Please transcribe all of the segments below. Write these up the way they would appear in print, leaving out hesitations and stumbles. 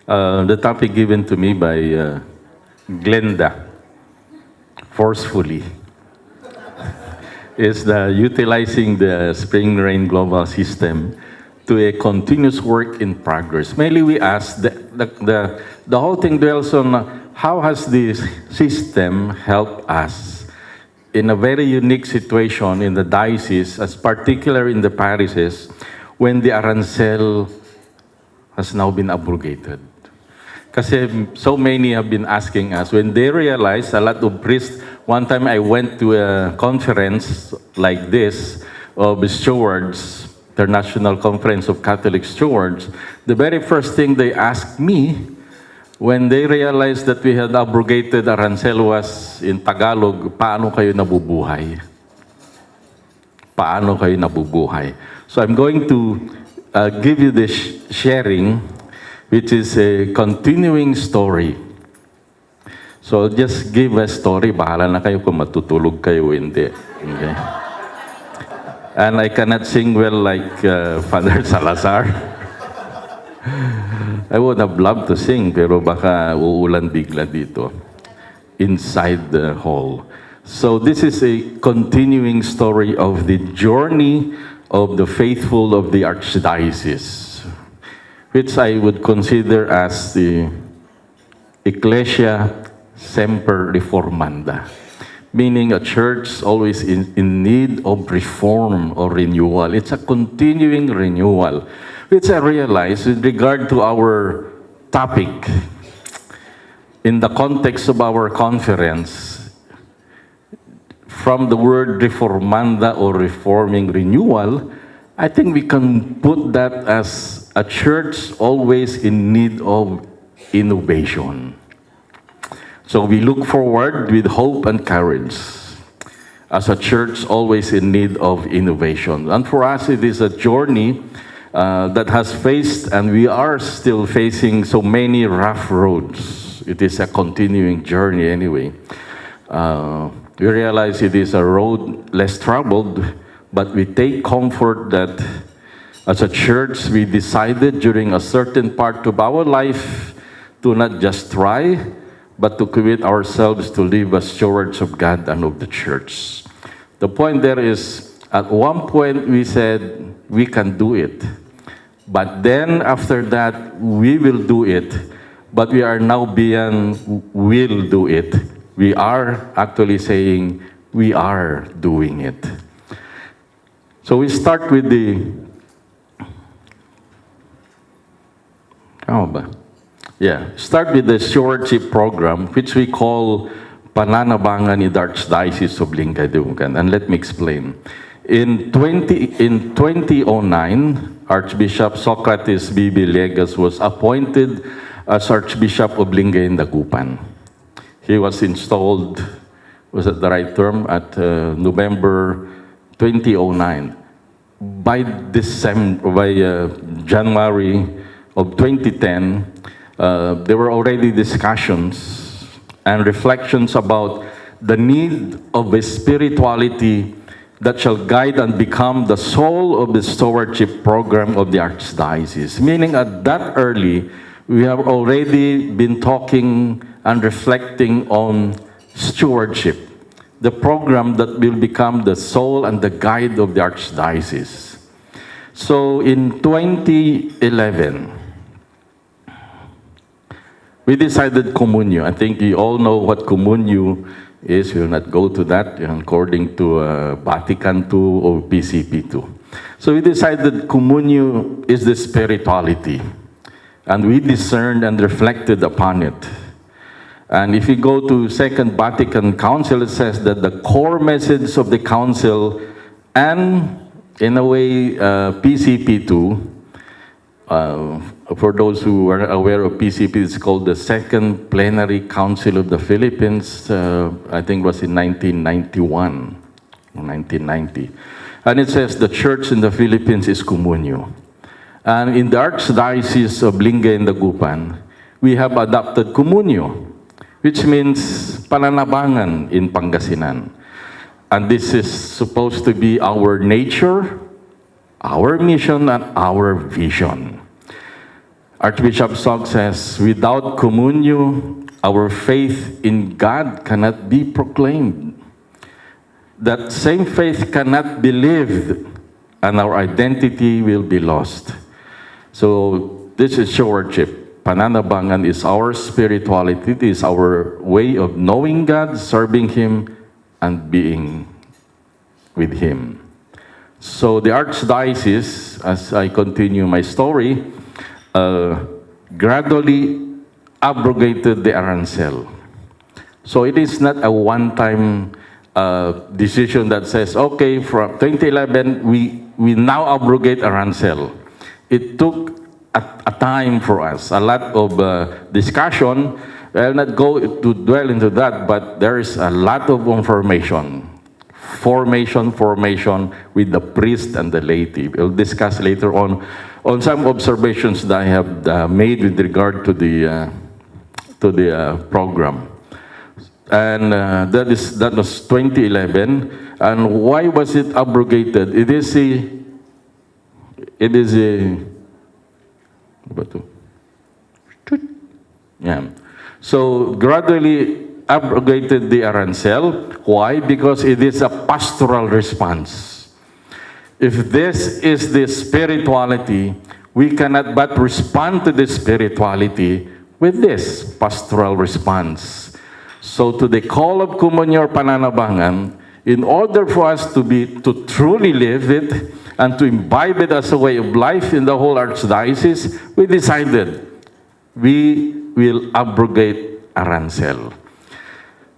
The topic given to me by Glenda, forcefully, is utilizing the spring rain global system to a continuous work in progress. Mainly we ask, the whole thing dwells on how has this system helped us in a very unique situation in the diocese, as particular in the parishes, when the arancel has now been abrogated. Kasi so many have been asking us, when they realize, a lot of priests, one time I went to a conference like this of stewards, International Conference of Catholic Stewards. The very first thing they asked me when they realized that we had abrogated arancel was in Tagalog, paano kayo nabubuhay? Paano kayo nabubuhay? So I'm going to give you this sharing, which is a continuing story. So I'll just give a story. Bahala na kayo kung matutulog kayo, hindi. Okay? And I cannot sing well like Father Salazar. I would have loved to sing, pero baka uulan bigla dito, inside the hall. So this is a continuing story of the journey of the faithful of the Archdiocese, which I would consider as the Ecclesia Semper Reformanda, meaning a church always in need of reform or renewal. It's a continuing renewal, which I realize with regard to our topic in the context of our conference. From the word reformanda or reforming renewal, I think we can put that as a church always in need of innovation. So we look forward with hope and courage as a church always in need of innovation. And for us, it is a journey that has faced, and we are still facing, so many rough roads. It is a continuing journey anyway. We realize it is a road less traveled, but we take comfort that as a church, we decided during a certain part of our life to not just try, but to commit ourselves to live as stewards of God and of the church. The point there is, at one point we said, we can do it. But then after that, we will do it. But we are now beyond will do it. We are actually saying, we are doing it. So we start with start with the stewardship program, which we call Pananabangan in the Archdiocese of Lingay-Dugan. And let me explain. In 2009, Archbishop Socrates B. Villegas was appointed as Archbishop of Lingay-Dagupan. He was installed, was that the right term, at November 2009. By January of 2010, there were already discussions and reflections about the need of a spirituality that shall guide and become the soul of the stewardship program of the Archdiocese. Meaning at that early, we have already been talking and reflecting on stewardship, the program that will become the soul and the guide of the Archdiocese. So in 2011, we decided communio. I think you all know what communio is. We will not go to that according to Vatican II or PCP II. So we decided communio is the spirituality. And we discerned and reflected upon it. And if you go to Second Vatican Council, it says that the core message of the Council, and in a way, PCP2, for those who are aware of PCP, it's called the Second Plenary Council of the Philippines, I think it was in 1991, or 1990. And it says the church in the Philippines is communio. And in the Archdiocese of Lingay-Dagupan, we have adopted communio, which means pananabangan in Pangasinan. And this is supposed to be our nature, our mission, and our vision. Archbishop Song says, without communion, our faith in God cannot be proclaimed. That same faith cannot be lived, and our identity will be lost. So this is stewardship. Pananabangan is our spirituality. It is our way of knowing God, serving Him, and being with Him. So the Archdiocese, as I continue my story, gradually abrogated the arancel. So it is not a one-time decision that says, okay, from 2011, we now abrogate arancel. It took a time for us, a lot of discussion. I'll not go to dwell into that, but there is a lot of information. Formation with the priest and the laity. We'll discuss later on some observations that I have made with regard to the program. And that was 2011. And why was it abrogated? It is a yeah. So gradually abrogated the arancel. Why? Because it is a pastoral response. If this is the spirituality, we cannot but respond to the spirituality with this pastoral response. So to the call of Communion or Pananabangan, in order for us to truly live it and to imbibe it as a way of life in the whole Archdiocese, we decided we will abrogate arancel.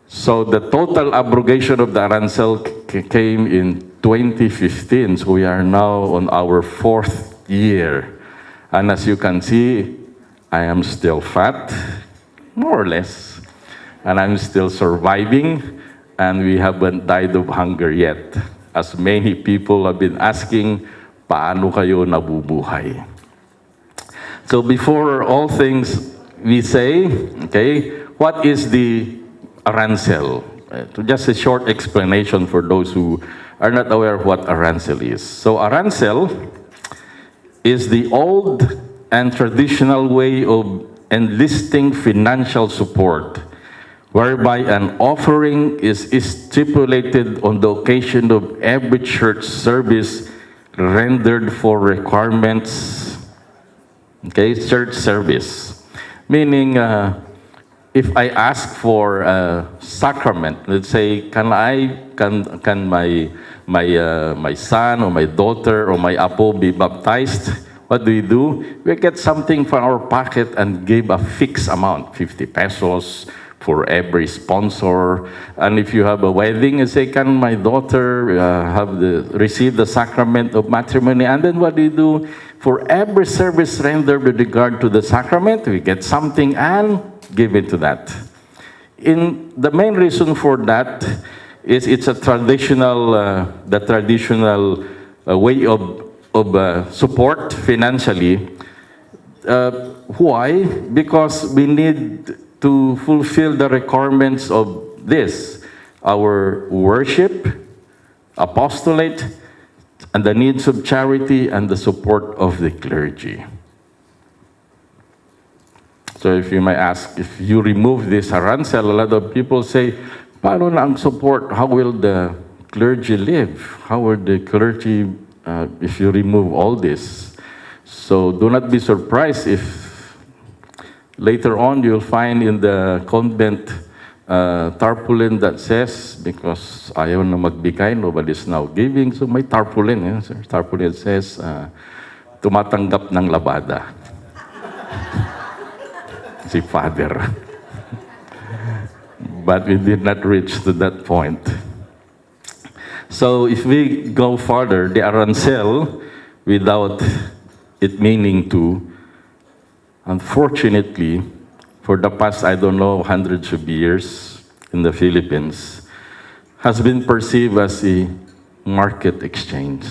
So the total abrogation of the arancel came in 2015. So we are now on our 4th year. And as you can see, I am still fat, more or less. And I'm still surviving. And we haven't died of hunger yet. As many people have been asking, paano kayo nabubuhay? So before all things we say, okay, what is the arancel? Just a short explanation for those who are not aware of what arancel is. So arancel is the old and traditional way of enlisting financial support, whereby an offering is stipulated on the occasion of every church service rendered for requirements, okay, church service. Meaning, if I ask for a sacrament, let's say, can my son or my daughter or my apo be baptized? What do? We get something from our pocket and give a fixed amount, 50 pesos for every sponsor. And if you have a wedding, you say, can my daughter receive the sacrament of matrimony? And then what do? For every service rendered with regard to the sacrament, we get something and give it to that. The main reason for that is it's a traditional, way of support financially. Why? Because we need to fulfill the requirements of this, our worship, apostolate, and the needs of charity and the support of the clergy. So if you might ask, if you remove this arancel, a lot of people say, paano na ang support? How will the clergy live? How will the clergy, if you remove all this? So do not be surprised if later on you'll find in the convent tarpaulin that says, because ayaw na magbigay, nobody's now giving, so may tarpaulin. Tarpaulin says, tumatanggap ng labada. Si Father. But we did not reach to that point. So if we go further, the arancel, without it meaning to, unfortunately, for the past, I don't know, hundreds of years in the Philippines, has been perceived as a market exchange,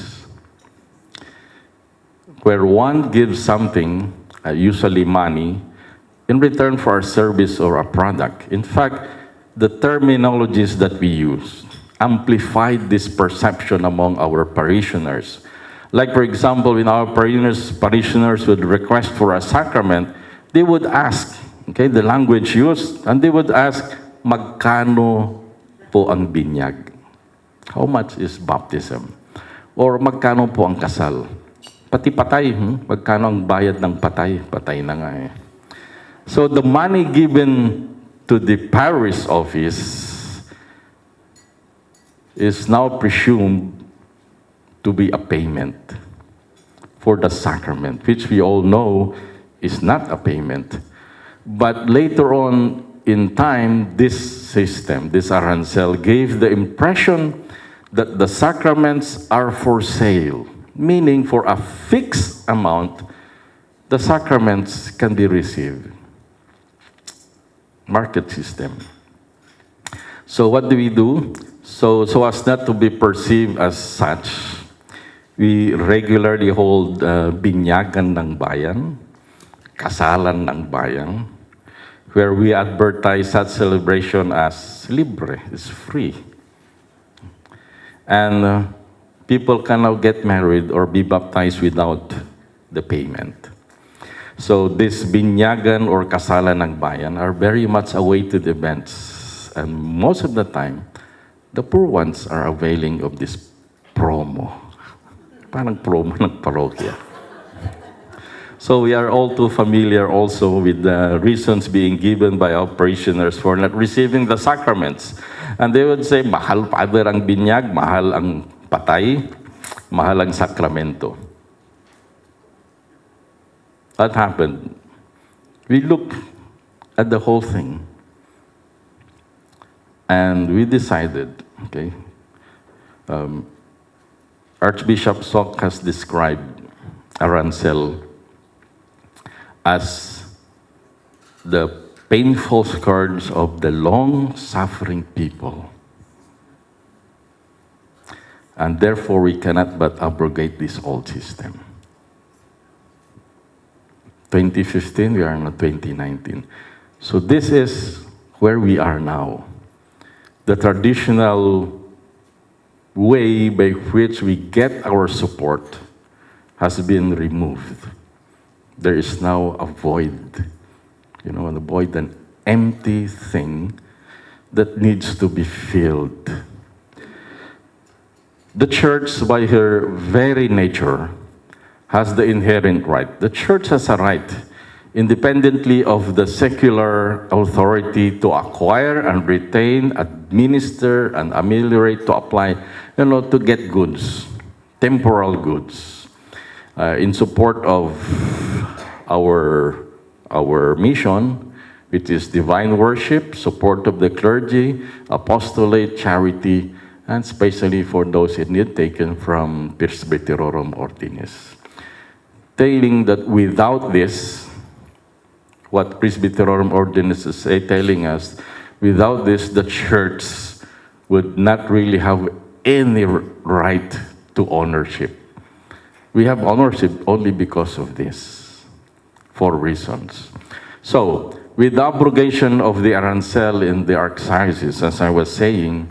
where one gives something, usually money, in return for a service or a product. In fact, the terminologies that we use amplified this perception among our parishioners. Like, for example, when our parishioners would request for a sacrament, they would ask, okay, the language used, and they would ask, magkano po ang binyag? How much is baptism? Or magkano po ang kasal? Pati patay, magkano ang bayad ng patay? Patay na nga eh. So the money given to the parish office is now presumed to be a payment for the sacrament, which we all know is not a payment. But later on in time, this system, this arancel, gave the impression that the sacraments are for sale, meaning for a fixed amount, the sacraments can be received. Market system. So what do we do? So as not to be perceived as such, we regularly hold binyagan ng bayan, kasalan ng bayan, where we advertise that celebration as libre, it's free. And people can now get married or be baptized without the payment. So this binyagan or kasalan ng bayan are very much awaited events. And most of the time, the poor ones are availing of this promo. Parang promo ng parokya. So we are all too familiar also with the reasons being given by our parishioners for not receiving the sacraments. And they would say, mahal Father ang binyag, mahal ang patay, mahal ang sakramento. What happened? We looked at the whole thing. And we decided, okay, Archbishop Sok has described arancel as the painful scourge of the long-suffering people. And therefore, we cannot but abrogate this old system. 2015, we are in 2019. So this is where we are now. The traditional way by which we get our support has been removed. There is now a void, a void, an empty thing that needs to be filled. The church, by her very nature, has the inherent right. The church has a right, independently of the secular authority, to acquire and retain, administer and ameliorate, to apply, to get goods, temporal goods, in support of our mission, which is divine worship, support of the clergy, apostolate, charity, and especially for those in need taken from Presbyterorum Ordinis. Telling that without this, what Presbyterorum Ordinis is telling us, without this, the church would not really have any right to ownership. We have ownership only because of this, for reasons. So, with the abrogation of the arancel in the archdiocese, as I was saying,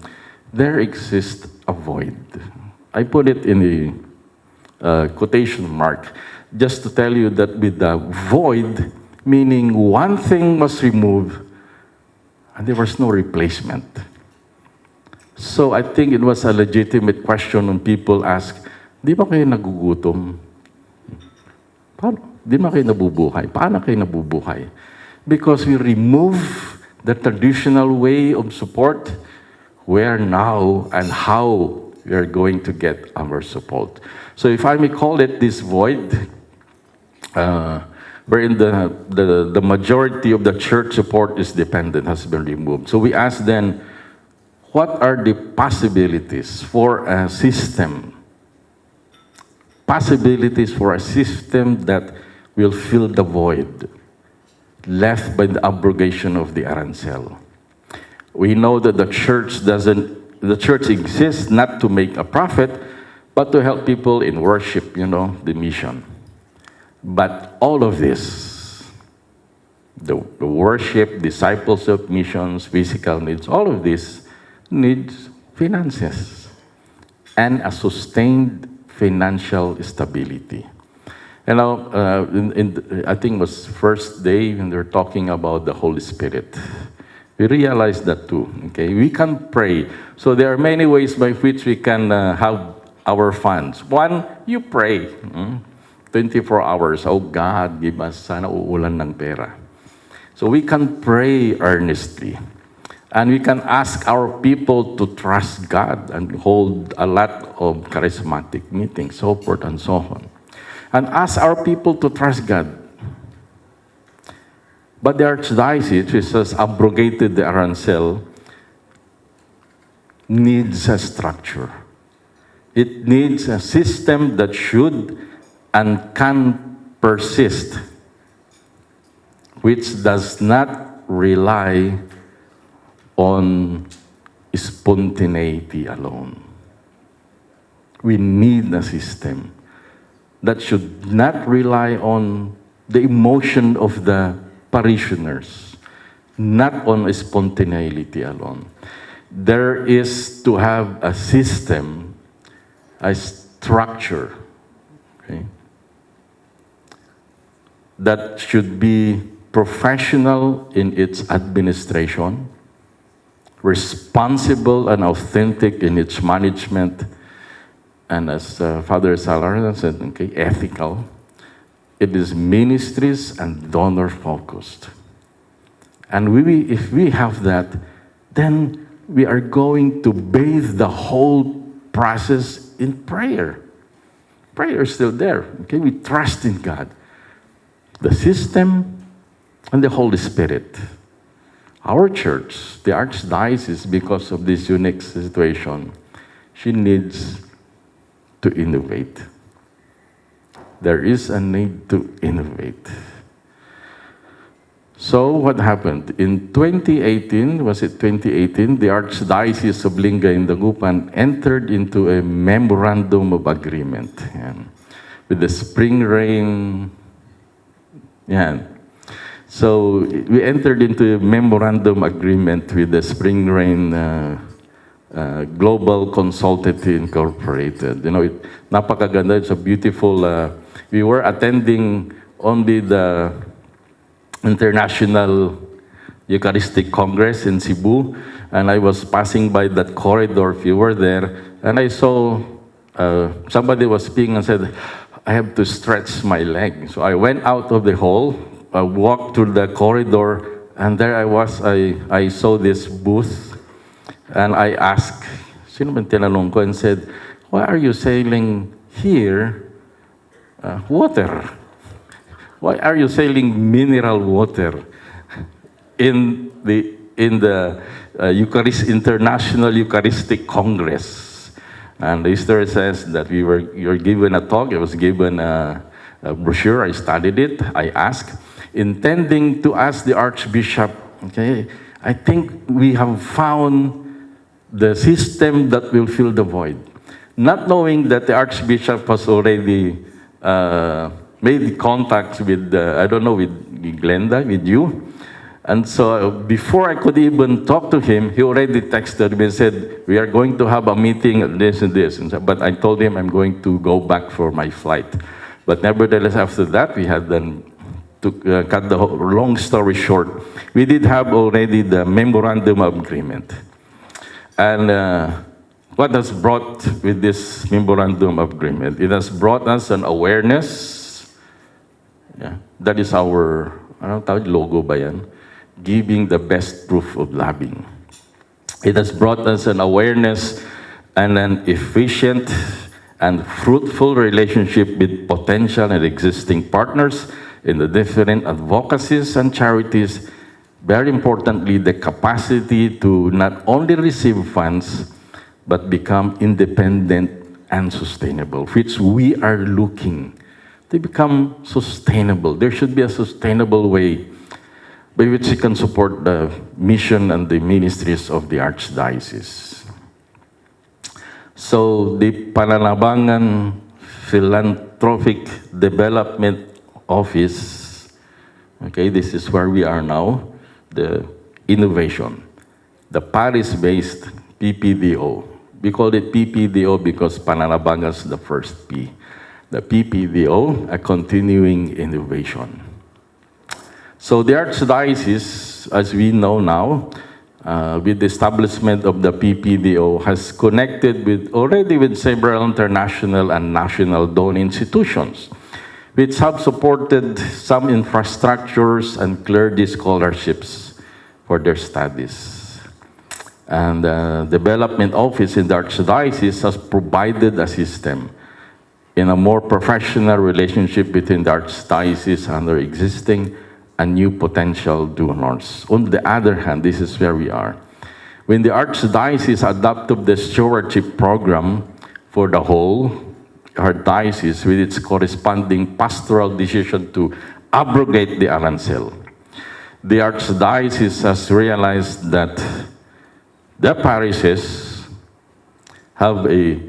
there exists a void. I put it in the quotation mark, just to tell you that with the void, meaning one thing was removed and there was no replacement. So I think it was a legitimate question when people ask, di ba kayo nagugutom? Paano? Di ba kayo nabubuhay? Paano kayo nabubuhay? Because we remove the traditional way of support, where now and how we are going to get our support. So if I may call it this void, wherein the majority of the church support is dependent, has been removed. So we ask then, what are the possibilities for a system? Possibilities for a system that will fill the void left by the abrogation of the arancel. We know that the church exists not to make a profit, but to help people in worship, the mission. But all of this, the worship, discipleship, missions, physical needs, all of this needs finances and a sustained financial stability. You know, I think it was first day when they're talking about the Holy Spirit. We realize that too. Okay, we can pray. So there are many ways by which we can have our funds. One, you pray. 24 hours. Oh God, give us sana uulan ng pera. So we can pray earnestly. And we can ask our people to trust God and hold a lot of charismatic meetings, so forth and so on. And ask our people to trust God. But the Archdiocese, which has abrogated the arancel, needs a structure. It needs a system that should and can persist, which does not rely on spontaneity alone. We need a system that should not rely on the emotion of the parishioners, not on spontaneity alone. There is to have a system, a structure, okay, that should be professional in its administration, responsible and authentic in its management, and as Father Salarno said, okay, ethical. It is ministries and donor focused. And if we have that, then we are going to bathe the whole process in prayer. Prayer is still there. Okay, we trust in God, the system, and the Holy Spirit. Our church, the Archdiocese, because of this unique situation, she needs to innovate. There is a need to innovate. So what happened? In 2018, was it 2018, the Archdiocese of Lingga in Dagupan entered into a memorandum of agreement with the spring rain. So we entered into a memorandum agreement with the Spring Rain Global Consultancy Incorporated. You know, napakaganda. It's a beautiful. We were attending only the International Eucharistic Congress in Cebu, and I was passing by that corridor. If you were there, and I saw somebody was speaking and said, "I have to stretch my leg." So I went out of the hall. I walked through the corridor, and there I was. I saw this booth, and I asked, sino man tinanong ko, and said, "Why are you selling here water? Why are you selling mineral water in the International Eucharistic Congress?" And the history says that you were given a talk. It was given a brochure. I studied it. I asked, intending to ask the Archbishop, okay, I think we have found the system that will fill the void. Not knowing that the Archbishop has already made contacts with, with Glenda, with you. And so before I could even talk to him, he already texted me and said, "We are going to have a meeting, this and this." But I told him I'm going to go back for my flight. But nevertheless, after that, we had then to cut the long story short, we did have already the memorandum of agreement. And what has brought with this memorandum of agreement? It has brought us an awareness. That is our, anong tawag, logo ba yan? Giving the best proof of loving. It has brought us an awareness and an efficient and fruitful relationship with potential and existing partners in the different advocacies and charities. Very importantly, the capacity to not only receive funds, but become independent and sustainable, which we are looking to become sustainable. There should be a sustainable way by which we can support the mission and the ministries of the Archdiocese. So the Pananabangan Philanthropic Development Office, okay, this is where we are now, the innovation. The Paris-based PPDO, We call it PPDO because Pananabangan is the first P. The PPDO, a continuing innovation. So the Archdiocese, as we know now, with the establishment of the PPDO, has connected already with several international and national donor institutions, which have supported some infrastructures and clergy scholarships for their studies. And the development office in the Archdiocese has provided a system in a more professional relationship between the Archdiocese and their existing and new potential donors. On the other hand, this is where we are. When the Archdiocese adopted the stewardship program for the whole Archdiocese with its corresponding pastoral decision to abrogate the arancel, the Archdiocese has realized that the parishes have the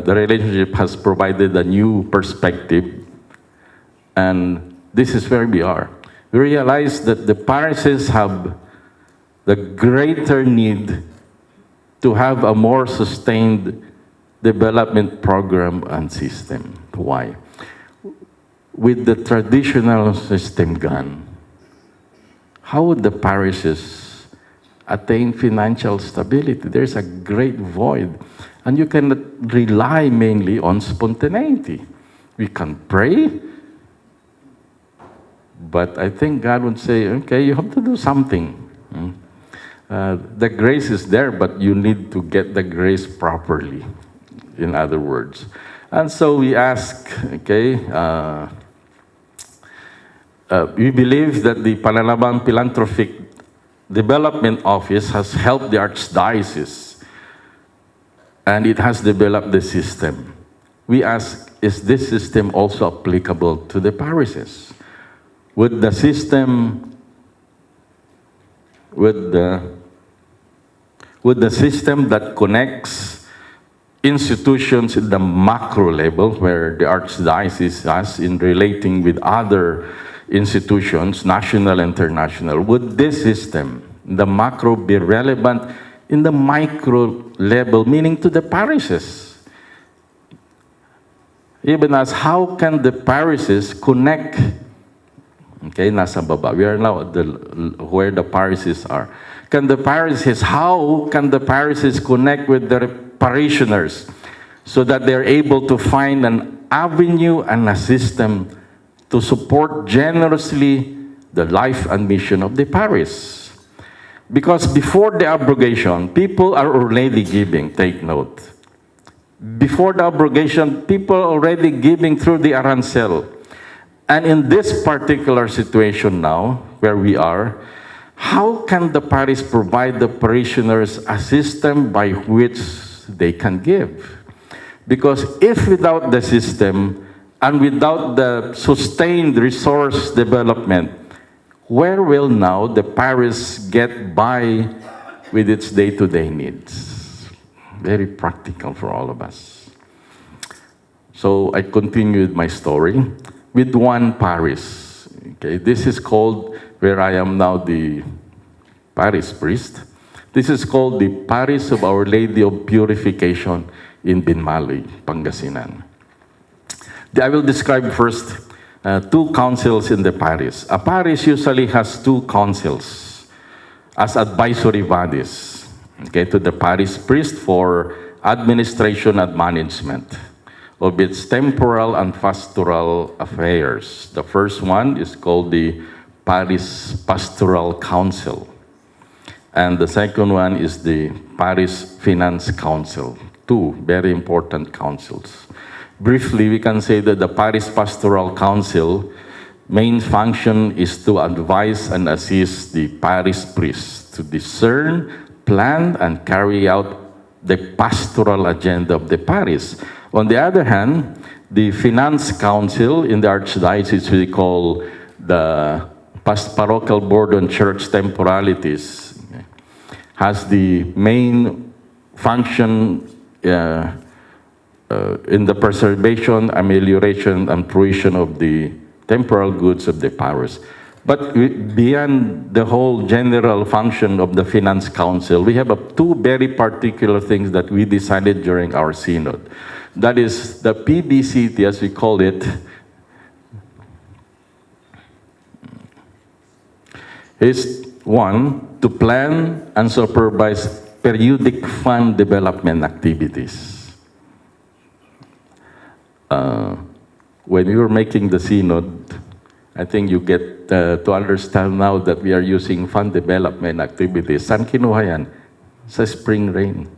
relationship has provided a new perspective. And this is where we are. We realize that the parishes have the greater need to have a more sustained development program and system. Why? With the traditional system gone, how would the parishes attain financial stability? There's a great void. And you cannot rely mainly on spontaneity. We can pray, but I think God would say, okay, you have to do something. The grace is there, but you need to get the grace properly, in other words. And so we ask, okay, we believe that the Panalabang Philanthropic Development Office has helped the Archdiocese, and it has developed the system. We ask, is this system also applicable to the parishes? Would the system that connects institutions at the macro level, where the Archdiocese has in relating with other institutions, national, international, would this system, the macro, be relevant in the micro level, meaning to the parishes? Even as how can the parishes connect? Okay, nasa baba. We are now at where the parishes are. How can the parishes connect with their parishioners so that they're able to find an avenue and a system to support generously the life and mission of the parish? Because before the abrogation, people are already giving, take note. Before the abrogation, people are already giving through the arancel. And in this particular situation now, where we are, how can the parish provide the parishioners a system by which they can give? Because if without the system and without the sustained resource development, where will now the parish get by with its day-to-day needs? Very practical for all of us. So I continued my story with one parish. Okay, this is called, where I am now the parish priest, this is called the Parish of Our Lady of Purification in Binmaloy, Pangasinan. I will describe first two councils in the parish. A parish usually has two councils as advisory bodies, okay, to the parish priest for administration and management of its temporal and pastoral affairs. The first one is called the Parish Pastoral Council, and the second one is the Parish Finance Council. Two very important councils. Briefly, we can say that the Parish Pastoral Council main function is to advise and assist the parish priest to discern, plan, and carry out the pastoral agenda of the parish. On the other hand, the Finance Council in the Archdiocese we call the Parochial Board on Church Temporalities, has the main function in the preservation, amelioration, and fruition of the temporal goods of the parish. But beyond the whole general function of the Finance Council, we have two very particular things that we decided during our synod. That is the PDCT, as we call it, is one, to plan and supervise periodic fund development activities. When we were making the synod, I think you get to understand now that we are using fund development activities. Saan kinuha yan? Sa spring rain.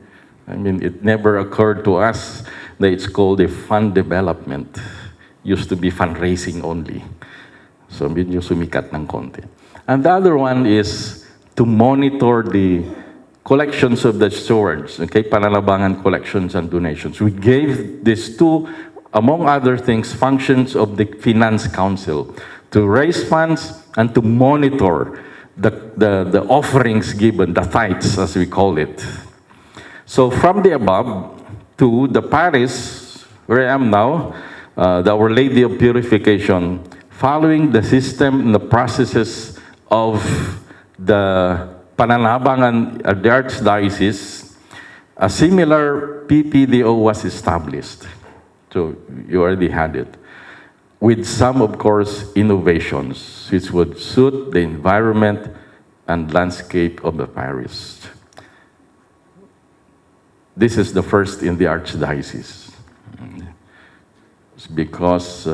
I mean, it never occurred to us that it's called a fund development. Used to be fundraising only. So, medyo sumikat ng konti. And the other one is to monitor the collections of the stewards, okay, pananabangan collections and donations. We gave these two, among other things, functions of the Finance Council, to raise funds and to monitor the offerings given, the tithes as we call it. So from the above to the Parish, where I am now, the Our Lady of Purification, following the system and the processes of the Pananabangan the Archdiocese, a similar PPDO was established. So you already had it. With some, of course, innovations which would suit the environment and landscape of the parish. This is the first in the Archdiocese. It's because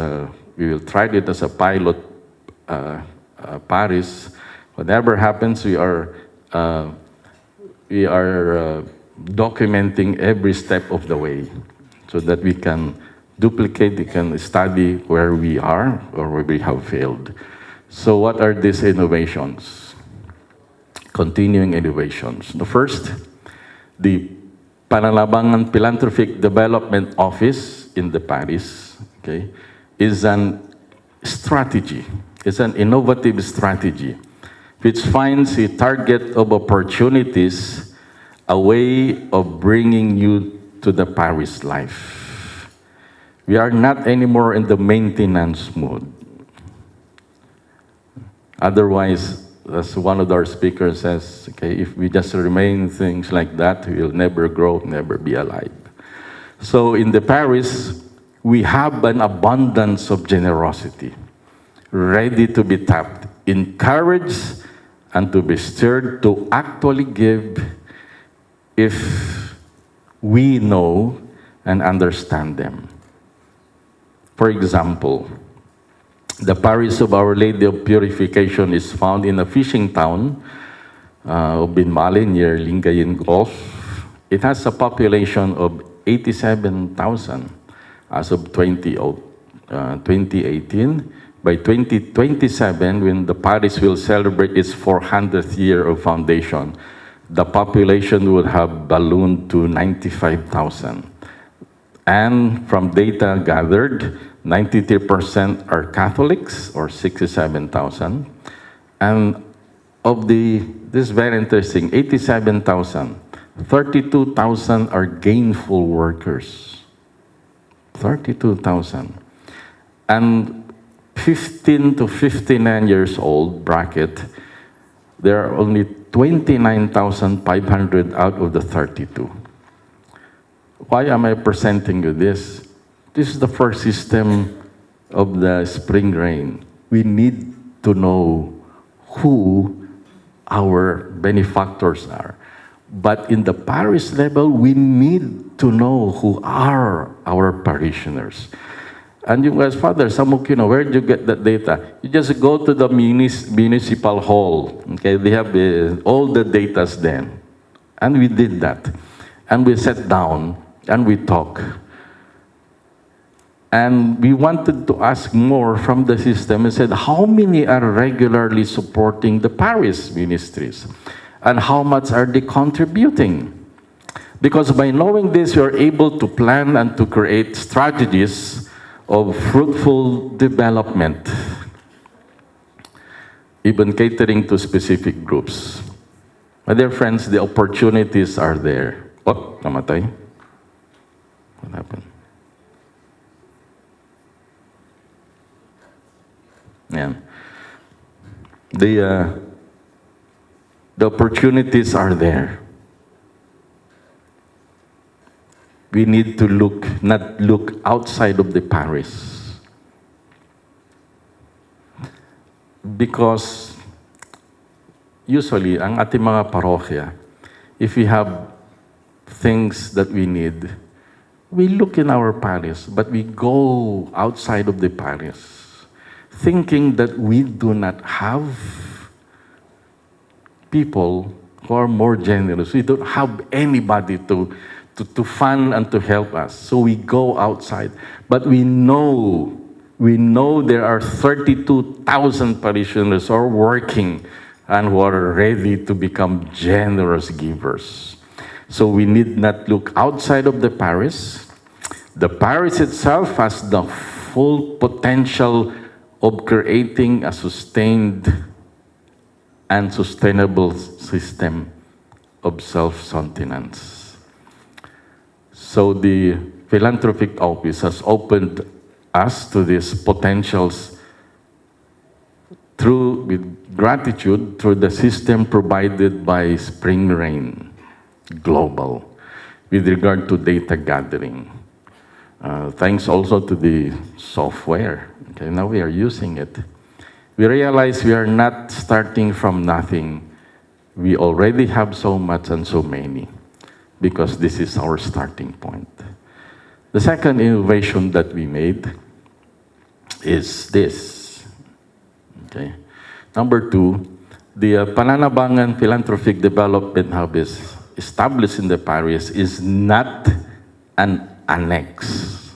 we will try it as a pilot parish. Whatever happens, we are documenting every step of the way so that we can duplicate, we can study where we are or where we have failed. So what are these innovations? Continuing innovations. The first, the Pananabangan Philanthropic Development Office in the parish, okay, is an strategy. It's an innovative strategy which finds a target of opportunities, a way of bringing you to the parish life. We are not anymore in the maintenance mode. Otherwise, as one of our speakers says, okay, if we just remain things like that, we will never grow, never be alive. So in the parish, we have an abundance of generosity, ready to be tapped, encouraged, and to be stirred to actually give if we know and understand them. For example, the parish of Our Lady of Purification is found in a fishing town of Binmali near Lingayen Gulf. It has a population of 87,000 as of 2018. By 2027, when the parish will celebrate its 400th year of foundation, the population would have ballooned to 95,000. And from data gathered, 93% are Catholics, or 67,000. And of this is very interesting, 87,000, 32,000 are gainful workers. 32,000. And 15 to 59 years old bracket, there are only 29,500 out of the 32. Why am I presenting you this? This is the first system of the spring rain. We need to know who our benefactors are. But in the parish level, we need to know who are our parishioners. And you guys, Father, Samukino, where did you get that data? You just go to the municipal hall. Okay, they have all the datas then. And we did that. And we sat down and we talked. And we wanted to ask more from the system and said, how many are regularly supporting the parish ministries? And how much are they contributing? Because by knowing this, we are able to plan and to create strategies of fruitful development, even catering to specific groups. My dear friends, the opportunities are there. Oh, namatay. What happened? Yeah. The, the opportunities are there. We need to not look outside of the parish. Because usually, ang ating mga parokya, if we have things that we need, we look in our parish, but we go outside of the parish, thinking that we do not have people who are more generous. We don't have anybody to fund and to help us. So we go outside. But we know there are 32,000 parishioners who are working and who are ready to become generous givers. So we need not look outside of the parish. The parish itself has the full potential of creating a sustained and sustainable system of self-sustenance. So the philanthropic office has opened us to these potentials with gratitude through the system provided by Spring Rain Global with regard to data gathering. Thanks also to the software. Okay, now we are using it. We realize we are not starting from nothing. We already have so much and so many because this is our starting point. The second innovation that we made is this. Okay. Number 2, the Pananabangan Philanthropic Development Hub is established in the parish is not an annex.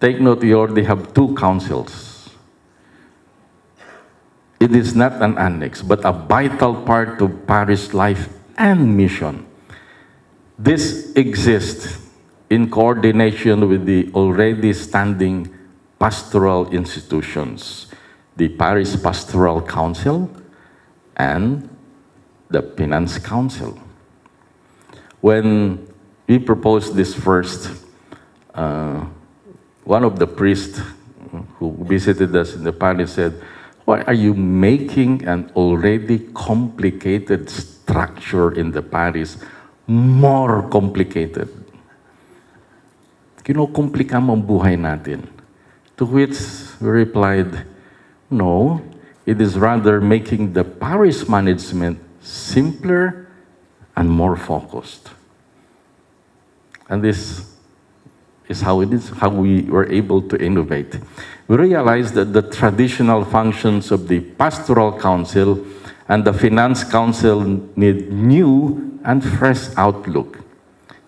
Take note, we already have 2 councils. It is not an annex, but a vital part of parish life and mission. This exists in coordination with the already standing pastoral institutions, the Parish Pastoral Council and the Finance Council. When we proposed this first, one of the priests who visited us in the parish said, "Why are you making an already complicated structure in the parish more complicated?" Kinukomplika mo ang buhay natin. To which we replied, "No, it is rather making the parish management simpler and more focused." And this is how we were able to innovate. We realized that the traditional functions of the Pastoral Council and the Finance Council need new and fresh outlook,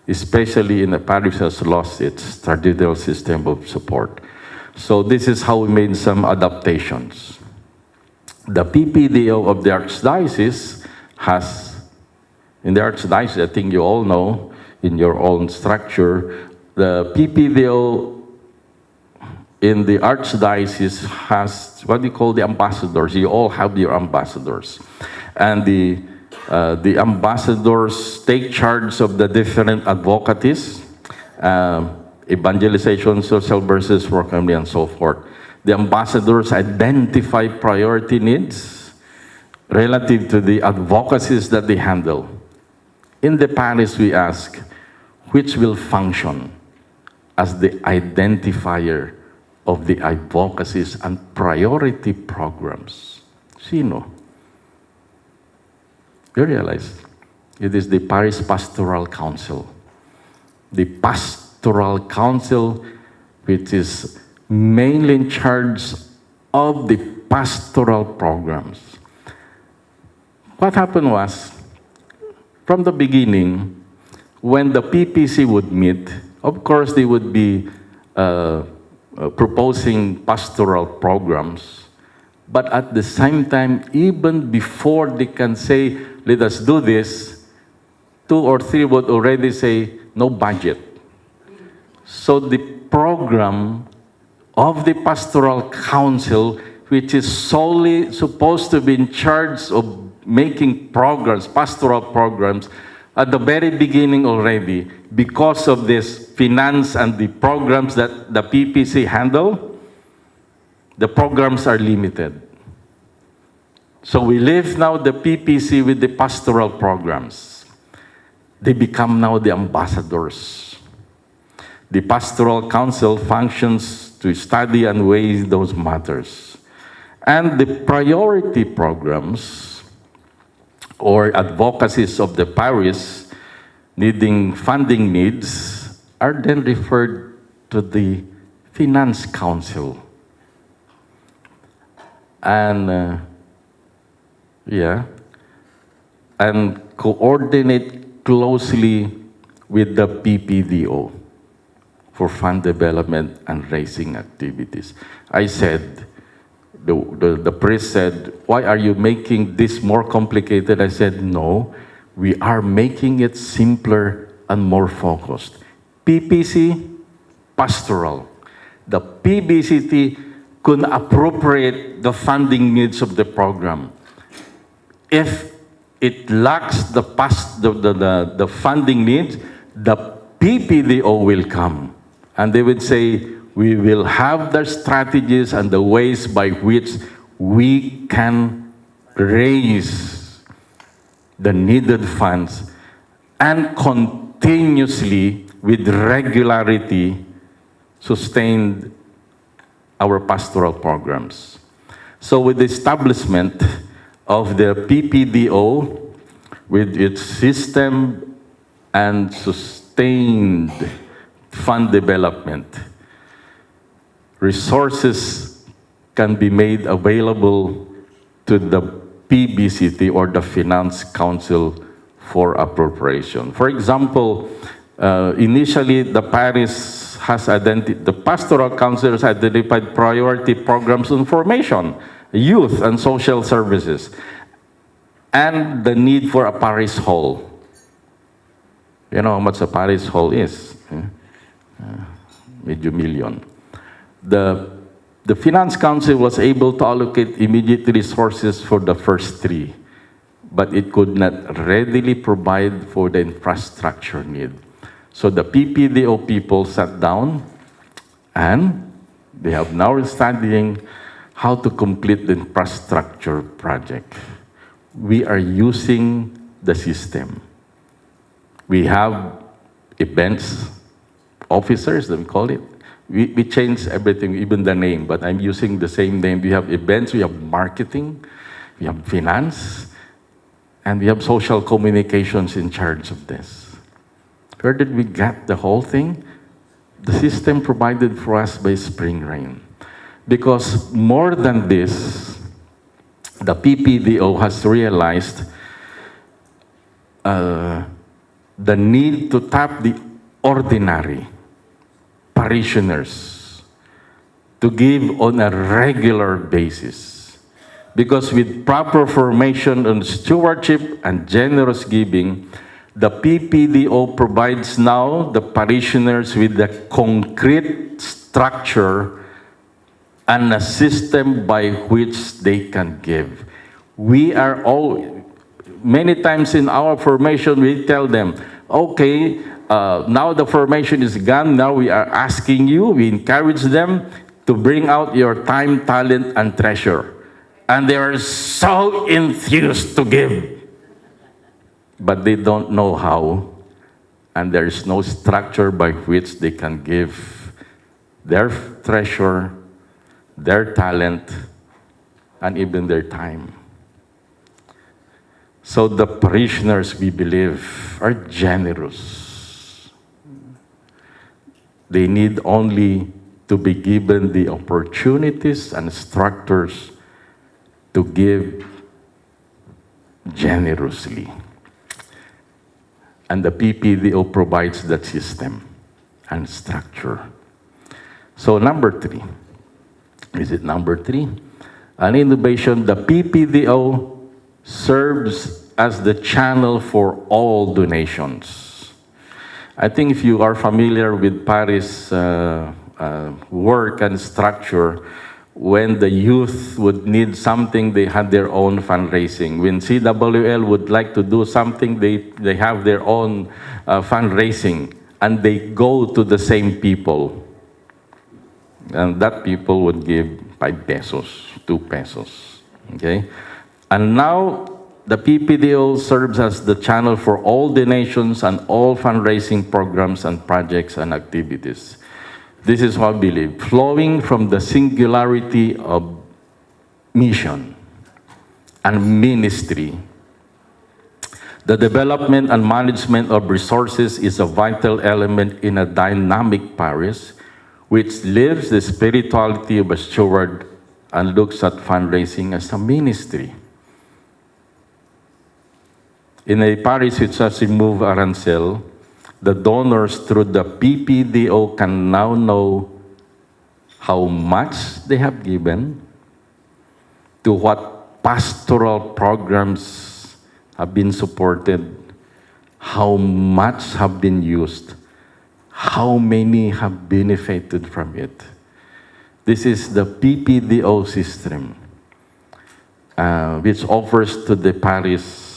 especially in a parish that has lost its traditional system of support. So this is how we made some adaptations. The PPDO of the Archdiocese has, in the Archdiocese, I think you all know, in your own structure, the PPDO in the Archdiocese has what we call the ambassadors. You all have your ambassadors. And the ambassadors take charge of the different advocacies, evangelization, social versus work, and so forth. The ambassadors identify priority needs relative to the advocacies that they handle. In the parish, we ask, which will function as the identifier of the advocacies and priority programs? Sino? You realize it is the Parish Pastoral Council. The Pastoral Council, which is mainly in charge of the pastoral programs. What happened was, from the beginning, when the PPC would meet, of course they would be proposing pastoral programs, but at the same time, even before they can say, "Let us do this," 2 or 3 would already say, "No budget." So the program of the Pastoral Council, which is solely supposed to be in charge of making programs, pastoral programs, at the very beginning already, because of this finance and the programs that the PPC handle, The programs are limited. So we leave now the PPC with the pastoral programs. They become now the ambassadors. The pastoral council functions to study and weigh those matters. And the priority programs or advocacies of the parish needing funding needs are then referred to the finance council. And and coordinate closely with the PPDO for fund development and raising activities. I said, the priest said, why are you making this more complicated? I said, no, we are making it simpler and more focused. PPC, pastoral. The PBCT could appropriate the funding needs of the program. If it lacks the funding needs, the PPDO will come. And they would say, we will have the strategies and the ways by which we can raise the needed funds and continuously, with regularity, sustain our pastoral programs. So with the establishment of the PPDO, with its system and sustained fund development, resources can be made available to the PBCT or the Finance Council for appropriation. For example, initially the parish has the Pastoral Council has identified priority programs on formation, youth and social services, and the need for a parish hall. You know how much a parish hall is? Medyo million. The Finance Council was able to allocate immediate resources for the first three, but it could not readily provide for the infrastructure need. So the PPDO people sat down and they have now studying how to complete the infrastructure project. We are using the system. We have events officers, we call it. We changed everything, even the name, but I'm using the same name. We have events, we have marketing, we have finance, and we have social communications in charge of this. Where did we get the whole thing? The system provided for us by Spring Rain. Because more than this, the PPDO has realized the need to tap the ordinary parishioners to give on a regular basis. Because with proper formation on stewardship and generous giving, the PPDO provides now the parishioners with the concrete structure and a system by which they can give. We are all, many times in our formation, we tell them, okay, now the formation is gone, now we are asking you, we encourage them to bring out your time, talent, and treasure. And they are so enthused to give. But they don't know how, and there is no structure by which they can give their treasure, their talent, and even their time. So the parishioners, we believe, are generous. They need only to be given the opportunities and structures to give generously. And the PPDO provides that system and structure. So number three, is it number three? An innovation, the PPDO serves as the channel for all donations. I think if you are familiar with Parish work and structure, when the youth would need something, they had their own fundraising. When CWL would like to do something, they have their own fundraising, and they go to the same people. And that people would give 5 pesos, 2 pesos. Okay? And now, the PPDO serves as the channel for all donations and all fundraising programs and projects and activities. This is what I believe, flowing from the singularity of mission and ministry. The development and management of resources is a vital element in a dynamic parish which lives the spirituality of a steward and looks at fundraising as a ministry. In a parish which has removed arancel, the donors through the PPDO can now know how much they have given, to what pastoral programs have been supported, how much have been used, how many have benefited from it. This is the PPDO system, which offers to the parish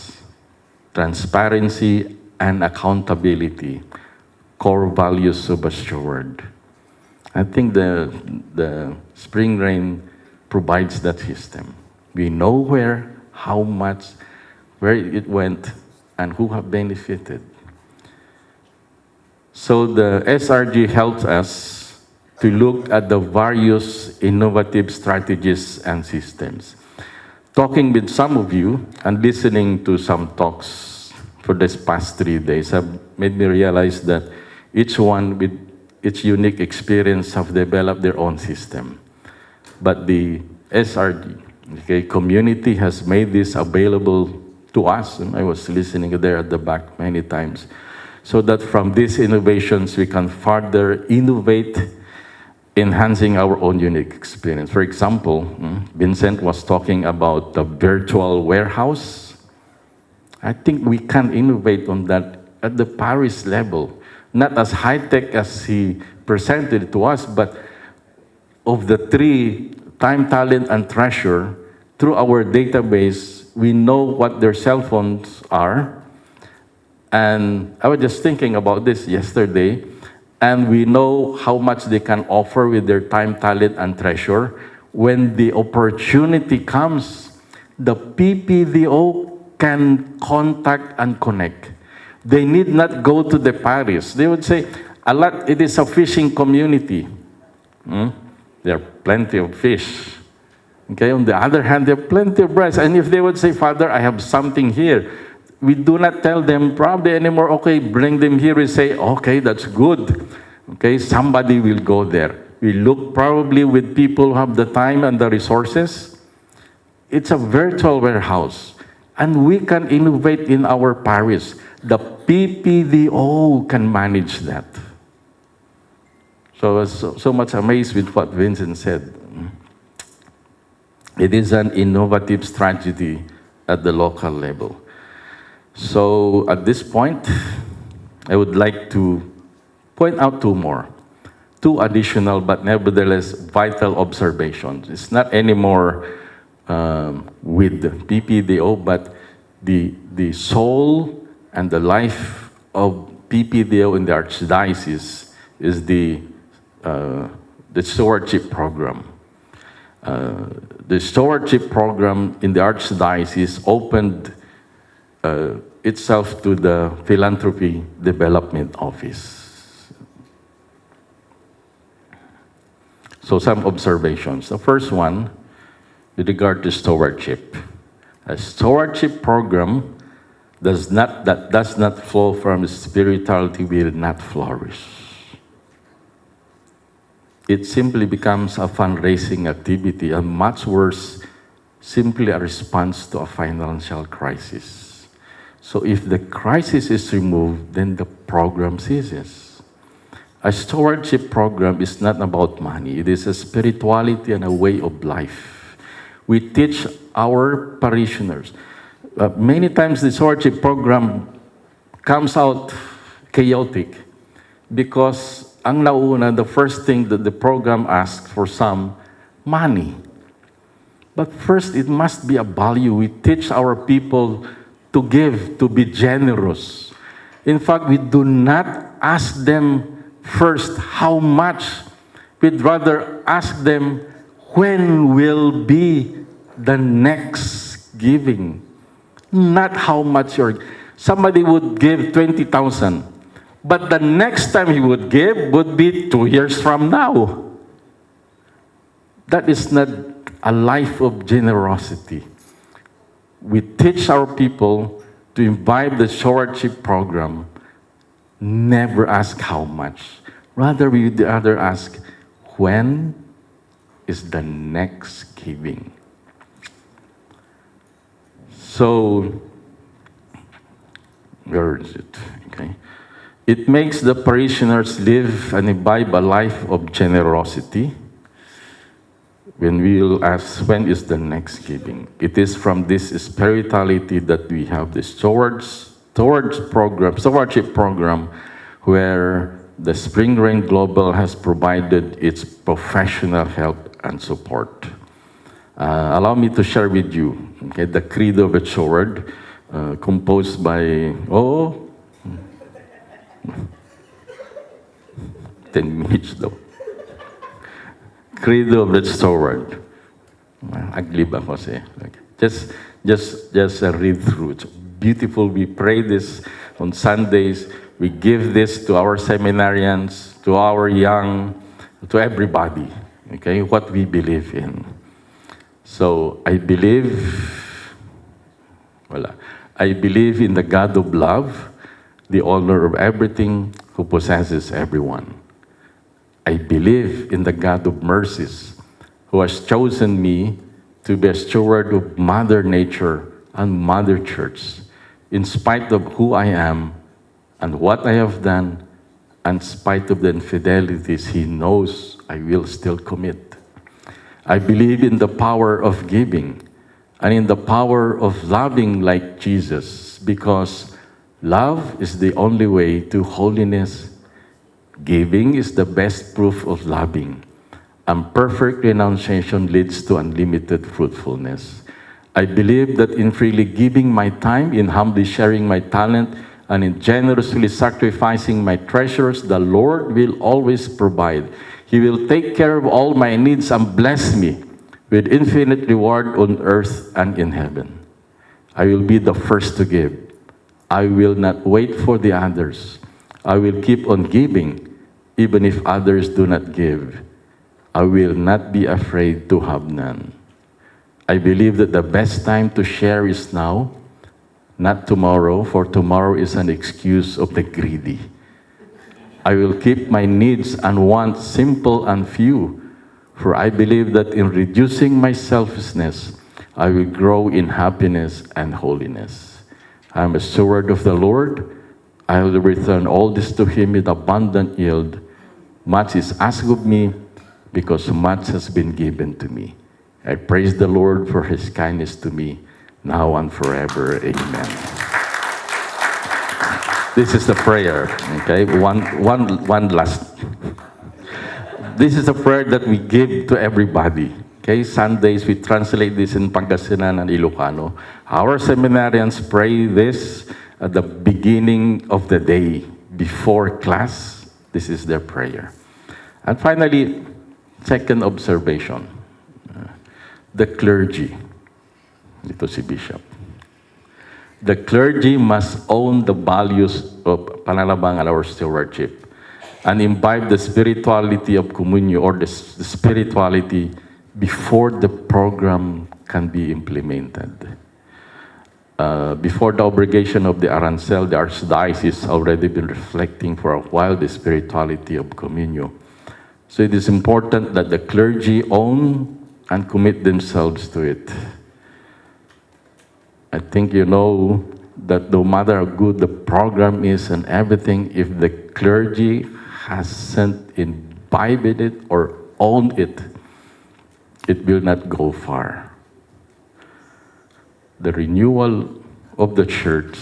transparency and accountability, core values of a steward. I think the spring rain provides that system. We know where, how much, where it went, and who have benefited. So the SRG helps us to look at the various innovative strategies and systems. Talking with some of you and listening to some talks for this past 3 days have made me realize that each one with its unique experience have developed their own system. But the SRG community has made this available to us, and I was listening there at the back many times, so that from these innovations we can further innovate, enhancing our own unique experience. For example, Vincent was talking about the virtual warehouse. I think we can innovate on that at the parish level, not as high-tech as he presented to us, but of the 3, time, talent, and treasure, through our database, we know what their cell phones are. And I was just thinking about this yesterday, and we know how much they can offer with their time, talent, and treasure. When the opportunity comes, the PPDO can contact and connect. They need not go to the parish. They would say, it is a fishing community. There are plenty of fish. Okay, on the other hand, there are plenty of rice. And if they would say, Father, I have something here, we do not tell them probably anymore, okay, bring them here. We say, okay, that's good. Okay, somebody will go there. We look probably with people who have the time and the resources. It's a virtual warehouse. And we can innovate in our parish. The PPDO can manage that. So I was so much amazed with what Vincent said. It is an innovative strategy at the local level. So at this point, I would like to point out 2 additional but nevertheless vital observations. It's not anymore with the PPDO, but the soul and the life of PPDO in the Archdiocese is the stewardship program. The stewardship program in the Archdiocese opened itself to the Philanthropy Development Office. So some observations. The first one, with regard to stewardship. A stewardship program that does not flow from spirituality will not flourish. It simply becomes a fundraising activity, and much worse, simply a response to a financial crisis. So if the crisis is removed, then the program ceases. A stewardship program is not about money. It is a spirituality and a way of life. We teach our parishioners. Many times the stewardship program comes out chaotic because ang nauna, the first thing that the program asks for some, money. But first, it must be a value. We teach our people to give, to be generous. In fact, we do not ask them first how much. We'd rather ask them When will be the next giving? Not how much you're... Somebody would give 20,000, but the next time he would give would be 2 years from now. That is not a life of generosity. We teach our people to imbibe the stewardship program. Never ask how much. Rather, we would rather ask, when is the next giving? So, where is it? Okay. It makes the parishioners live and imbibe a life of generosity. When we will ask, when is the next giving? It is from this spirituality that we have the stewardship program, where the Spring Rain Global has provided its professional help and support. Allow me to share with you, okay, the Credo of a Steward, composed by, 10 minutes though. Credo of the Steward. Ugly ba kasi? Just read through. It's beautiful. We pray this on Sundays. We give this to our seminarians, to our young, to everybody. Okay, what we believe in. So I believe in the God of love, the owner of everything, who possesses everyone. I believe in the God of mercies, who has chosen me to be a steward of Mother Nature and Mother Church, in spite of who I am and what I have done, and in spite of the infidelities He knows I will still commit. I believe in the power of giving and in the power of loving like Jesus, because love is the only way to holiness. Giving is the best proof of loving, and perfect renunciation leads to unlimited fruitfulness. I believe that in freely giving my time, in humbly sharing my talent, and in generously sacrificing my treasures, the Lord will always provide. He will take care of all my needs and bless me with infinite reward on earth and in heaven. I will be the first to give. I will not wait for the others. I will keep on giving, even if others do not give. I will not be afraid to have none. I believe that the best time to share is now, not tomorrow, for tomorrow is an excuse of the greedy. I will keep my needs and wants simple and few, for I believe that in reducing my selfishness, I will grow in happiness and holiness. I am a steward of the Lord. I will return all this to Him with abundant yield. Much is asked of me, because much has been given to me. I praise the Lord for His kindness to me, now and forever. Amen. This is the prayer, okay? One last. This is a prayer that we give to everybody. Okay, Sundays we translate this in Pangasinan and Ilocano. Our seminarians pray this at the beginning of the day, before class. This is their prayer. And finally, second observation. The clergy. Ito si Bishop. The clergy must own the values of panalabang and our stewardship and imbibe the spirituality of communion, or the spirituality before the program can be implemented. Before the obligation of the arancel, the archdiocese already been reflecting for a while the spirituality of communion. So it is important that the clergy own and commit themselves to it. I think you know that no matter how good the program is and everything, if the clergy hasn't imbibed it or owned it, it will not go far. The renewal of the church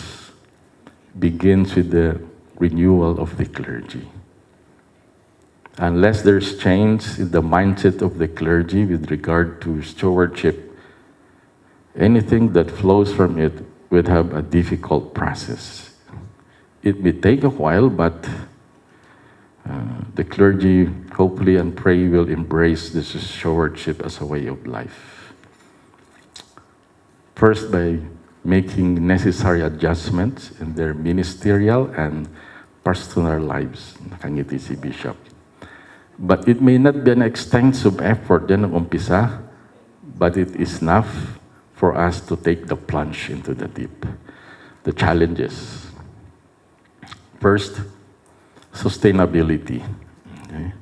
begins with the renewal of the clergy. Unless there's change in the mindset of the clergy with regard to stewardship, anything that flows from it would have a difficult process. It may take a while, but The clergy, hopefully and pray, will embrace this stewardship as a way of life. First, by making necessary adjustments in their ministerial and personal lives. Nakangiti si Bishop. But it may not be an extensive effort yan ang umpisa, but it is enough for us to take the plunge into the deep. The challenges. First, sustainability. Okay?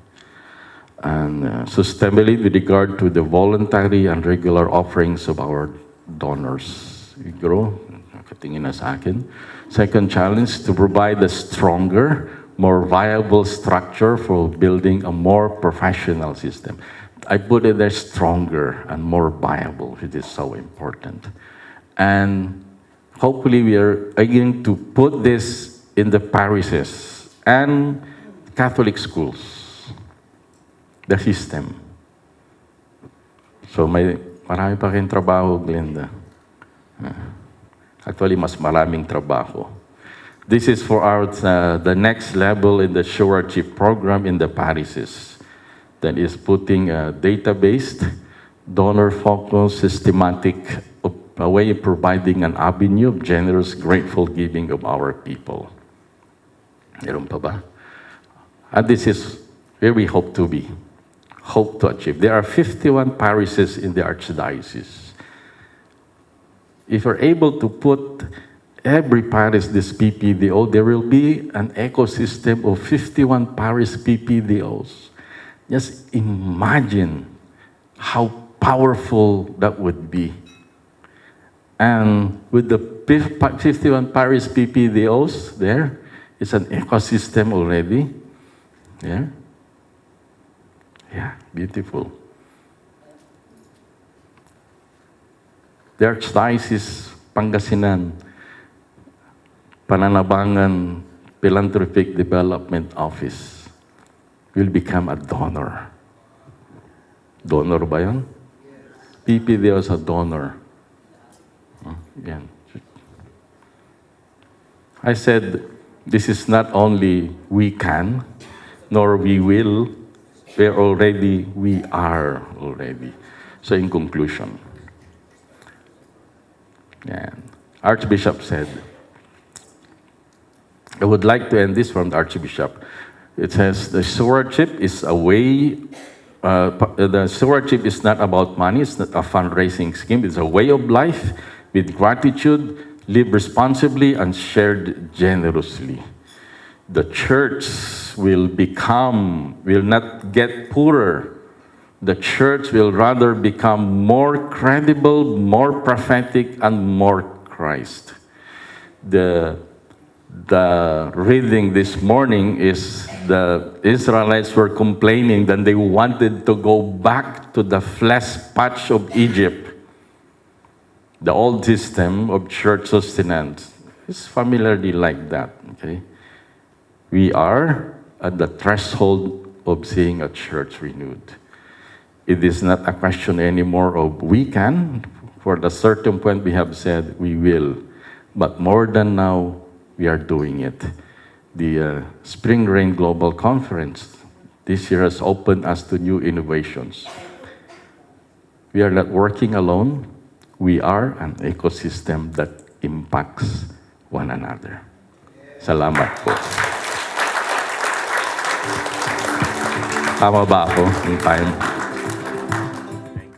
And sustainability with regard to the voluntary and regular offerings of our donors. Grow, nakatingin na sa akin. Second challenge, to provide a stronger, more viable structure for building a more professional system. I put it there, stronger and more viable. It is so important. And hopefully we are going to put this in the parishes and Catholic schools, the system. So marami pa kayong trabaho, Glenda. Actually, mas maraming trabaho. This is for the next level in the stewardship program in the parishes. That is putting a database, donor-focused, systematic, a way of providing an avenue of generous, grateful giving of our people. Meron pa ba? And this is where we hope to be, hope to achieve. There are 51 parishes in the Archdiocese. If we're able to put every parish this PPDO, there will be an ecosystem of 51 parish PPDOs. Just imagine how powerful that would be. And with the 51 parish PPDOs there, it's an ecosystem already. Yeah? Yeah, beautiful. The Archdiocese Pangasinan Pananabangan Philanthropic Development Office will become a donor. Donor ba yan? PPDO is a donor. Yan. I said, this is not only we can, nor we will, we are already. So in conclusion, Archbishop said, I would like to end this from the Archbishop. It says, the stewardship is a way, the stewardship is not about money, it's not a fundraising scheme, it's a way of life with gratitude, live responsibly, and shared generously. The church will not get poorer. The church will rather become more credible, more prophetic, and more Christ. The reading this morning is the Israelites were complaining that they wanted to go back to the flesh patch of Egypt. The old system of church sustenance is familiarly like that. Okay? We are at the threshold of seeing a church renewed. It is not a question anymore of we can. For the certain point we have said we will. But more than now, we are doing it. The Spring Rain Global Conference this year has opened us to new innovations. We are not working alone. We are an ecosystem that impacts one another. Salamat po. Tama ba ako in time?